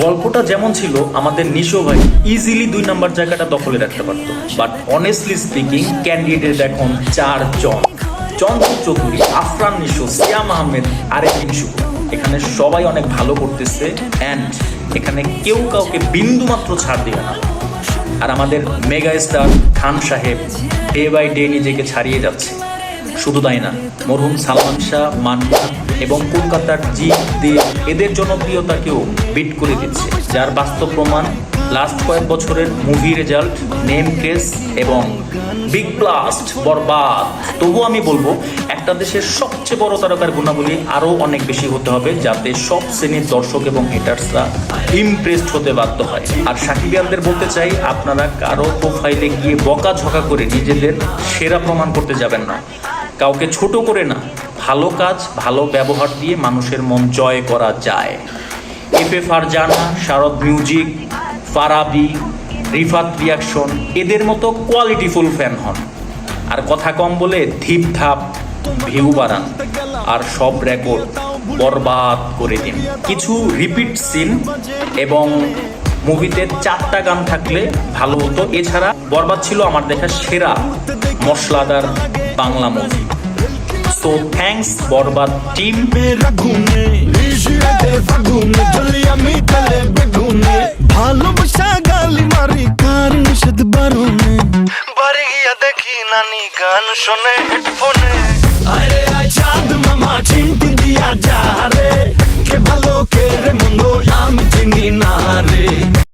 গল্পটা যেমন ছিল, আমাদের নিশো ভাই ইজিলি 2 নাম্বার জায়গাটা দখলে রাখতে পারতো, বাট অনেস্টলি স্পিকিং ক্যান্ডিডেট এখন 4 জন: চঞ্চল চৌধুরী, আফরান নিশো, সিয়াম আহমেদ, আরেফিন শুভ। এখানে সবাই অনেক ভালো করতেছে অ্যান্ড এখানে কেউ কাউকে বিন্দু মাত্র ছাড় দিবে না। আর আমাদের মেগা স্টার খান সাহেব ডে বাই ডে নিজেকে ছাড়িয়ে যাচ্ছে। শুধু তাই না, মরহুম সালমান শাহ, মান্না এবং কলকাতার জি দেব এদের জনপ্রিয়তাকেও বিট করে দিচ্ছে, যার বাস্তব প্রমাণ লাস্ট কয়েক বছরের মুভি রেজাল্ট, নেম কেস এবং বিগ ব্লাস্ট বরবাদ। তবুও আমি বলবো, একটা দেশের সবচেয়ে বড় তারকার গুণাবলী আরও অনেক বেশি হতে হবে, যাতে সব শ্রেণীর দর্শক এবং হেটার্সরা ইমপ্রেসড হতে বাধ্য হয়। আর সাকিবিয়ানদের বলতে চাই, আপনারা কারো প্রোফাইলে গিয়ে বকাঝকা করে নিজেদের সেরা প্রমাণ করতে যাবেন না। কাউকে ছোট করে না, ভালো কাজ ভালো ব্যবহার দিয়ে মানুষের মন জয় করা যায়। এফএ ফারজানা, শারদ মিউজিক, ফারাবি, রিফাত রিয়াকশন এদের মতো কোয়ালিটিফুল ফ্যান হন। আর কথা কম বলে ধিপ ধাপ ভিউ বাড়ান, আর সব রেকর্ড বরবাদ করে দিন। কিছু রিপিট সিন এবং মুভিতে 4টা গান থাকলে ভালো হতো। এছাড়া বরবাদ ছিল আমার দেখা সেরা মশলাদার বাংলা মুভি। সো থ্যাঙ্কস বরবাদ টিম। ভালোবাসা গালি মারি কার নিষেধ বারণে, বাড়ি গিয়া দেখি নানি গান শোনে হেডফোনে। আরে আয় চাঁদ মামা চিমটি দিয়া যা রে, কে ভালো কে রে মন্দ আমি চিনি না রে।